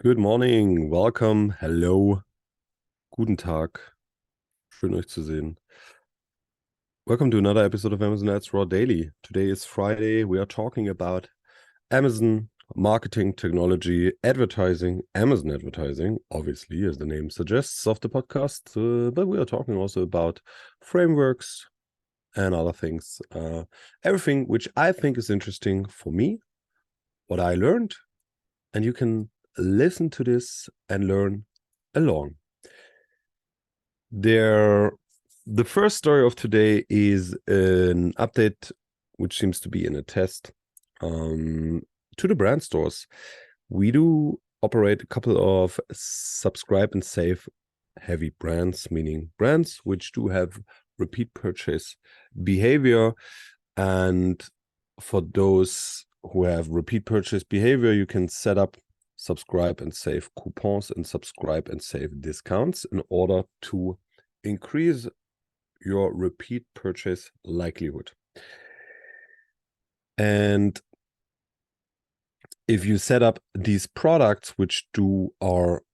Good morning, welcome, hello, guten Tag, schön euch zu sehen. Welcome to another episode of Amazon Ads Raw Daily. Today is Friday. We are talking about Amazon marketing, technology, advertising, Amazon advertising, obviously, as the name suggests of the podcast. But we are talking also about frameworks and other things. Everything which I think is interesting for me, what I learned, and you can listen to this and learn along. The first story of today is an update, which seems to be in a test, to the brand stores. We do operate a couple of subscribe and save heavy brands, meaning brands which do have repeat purchase behavior. And for those who have repeat purchase behavior, you can set up subscribe and save coupons and subscribe and save discounts in order to increase your repeat purchase likelihood. And if you set up these products which are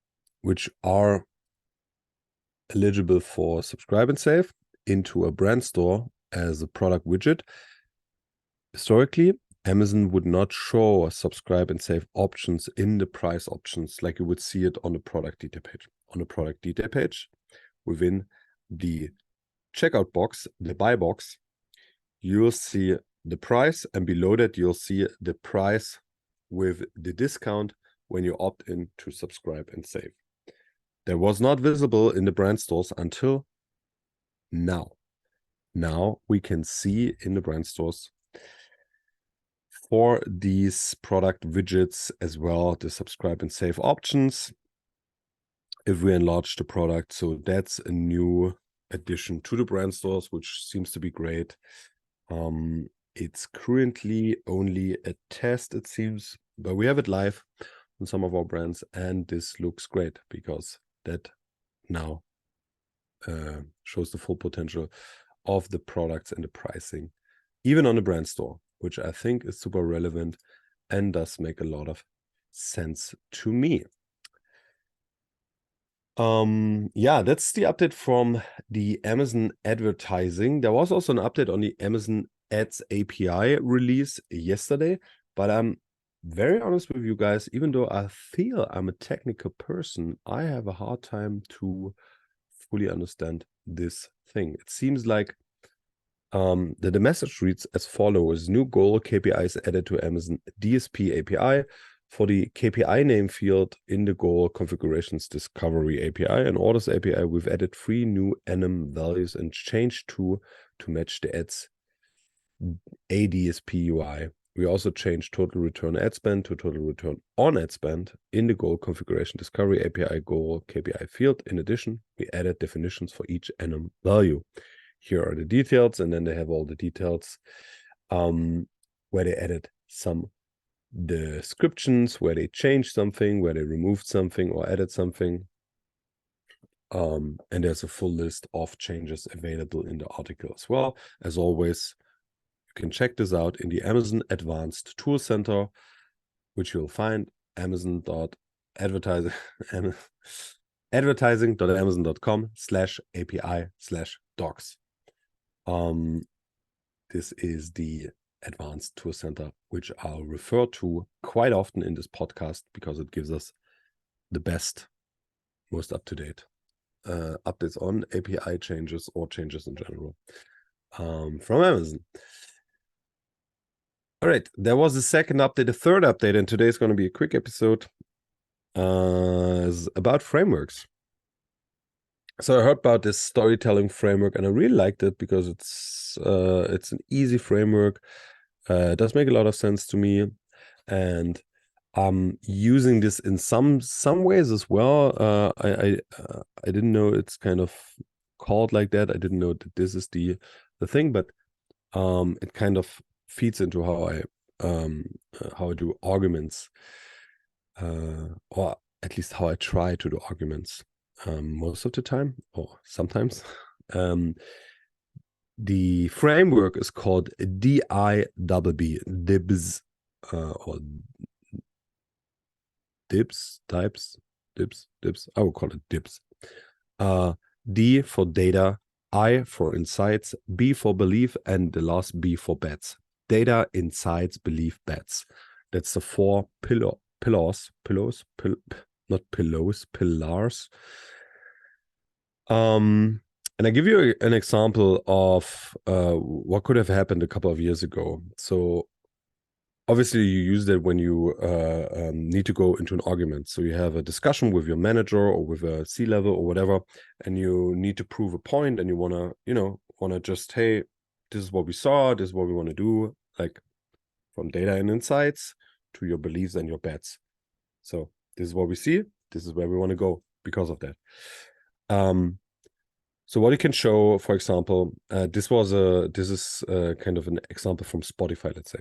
eligible for subscribe and save into a brand store as a product widget, historically Amazon would not show subscribe and save options in the price options like you would see it on the product detail page. On the product detail page, within the checkout box, the buy box, you'll see the price, and below that you'll see the price with the discount when you opt in to subscribe and save. That was not visible in the brand stores until now. Now we can see in the brand stores for these product widgets as well the subscribe and save options if we enlarge the product. So that's a new addition to the brand stores, which seems to be great. It's currently only a test, it seems, but we have it live on some of our brands, and this looks great because that now shows the full potential of the products and the pricing, even on the brand store, which I think is super relevant and does make a lot of sense to me. Yeah, that's the update from the Amazon advertising. There was also an update on the Amazon Ads API release yesterday, but I'm very honest with you guys, even though I feel I'm a technical person, I have a hard time to fully understand this thing. It seems like that the message reads as follows: new goal KPIs added to Amazon DSP API. For the KPI name field in the goal configurations discovery API and orders API, we've added 3 new enum values and changed 2 to match the ads ADSP UI. We also changed total return ad spend to total return on ad spend in the goal configuration discovery API goal KPI field. In addition, we added definitions for each enum value. Here are the details, and then they have all the details where they added some descriptions, where they changed something, where they removed something or added something. And there's a full list of changes available in the article as well. As always, you can check this out in the Amazon Advanced Tool Center, which you'll find advertising.amazon.com/API/docs. This is the Advanced Tool Center, which I'll refer to quite often in this podcast because it gives us the best, most up-to-date updates on API changes or changes in general from Amazon. All right, there was a second update, a third update, and today is going to be a quick episode about frameworks. So I heard about this storytelling framework, and I really liked it because it's an easy framework. It does make a lot of sense to me, and I'm using this in some ways as well. I didn't know it's kind of called like that. I didn't know that this is the thing, but it kind of feeds into how I do arguments, or at least how I try to do arguments most of the time, or sometimes. The framework is called DIBB, DIBBs, or DIBBs, types, DIBBs. I will call it DIBBs. D for data, I for insights, B for belief, and the last B for bets. Data, insights, belief, bets. That's the four pillars. And I give you an example of what could have happened a couple of years ago. So obviously you use that when you need to go into an argument. So you have a discussion with your manager or with a C-level or whatever, and you need to prove a point, and you want to just, hey, this is what we saw, this is what we want to do, like from data and insights to your beliefs and your bets. So this is what we see, this is where we want to go because of that. So what you can show, for example, this is kind of an example from Spotify, let's say.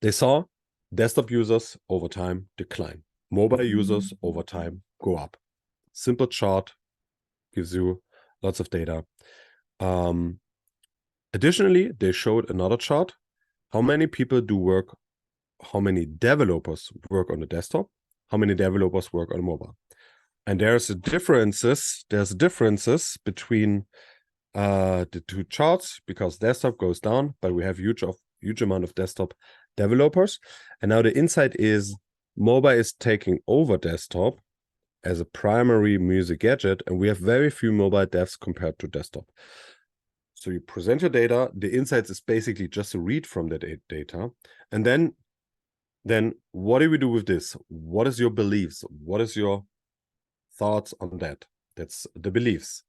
They saw desktop users over time decline. Mobile users over time go up. Simple chart, gives you lots of data. Additionally, they showed another chart. How many people do work, how many developers work on the desktop, how many developers work on mobile. And there's differences between the two charts, because desktop goes down, but we have huge amount of desktop developers. And now the insight is mobile is taking over desktop as a primary music gadget, and we have very few mobile devs compared to desktop. So you present your data, the insights is basically just a read from the data. And then what do we do with this? What is your beliefs? What is your thoughts on that? That's the beliefs.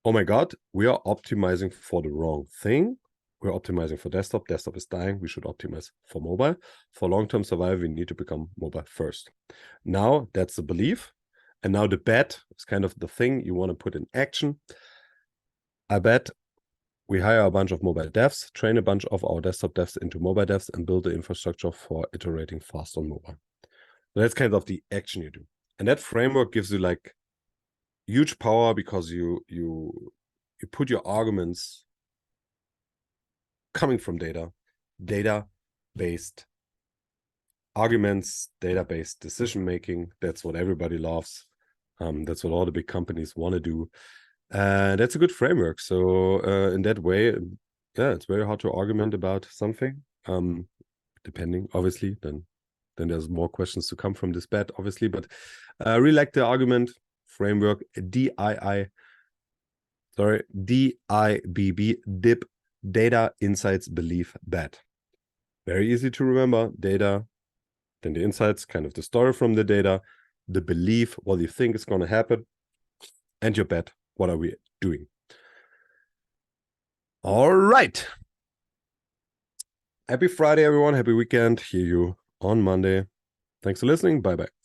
Oh my God, we are optimizing for the wrong thing. We're optimizing for desktop. Desktop is dying. We should optimize for mobile. For long-term survival, we need to become mobile first. Now that's the belief. And now the bet is kind of the thing you want to put in action. I bet we hire a bunch of mobile devs, train a bunch of our desktop devs into mobile devs, and build the infrastructure for iterating fast on mobile. So that's kind of the action you do. And that framework gives you like huge power, because you put your arguments coming from data-based arguments, data-based decision-making. That's what everybody loves. That's what all the big companies want to do. And that's a good framework. So in that way, yeah, it's very hard to argument about something. Depending, obviously, then there's more questions to come from this bet, obviously. But I really like the argument framework, DIBB, DIBB, data, insights, belief, bet. Very easy to remember. Data, then the insights, kind of the story from the data, the belief, what you think is going to happen, and your bet, what are we doing? All right. Happy Friday, everyone. Happy weekend. Hear you on Monday. Thanks for listening. Bye-bye.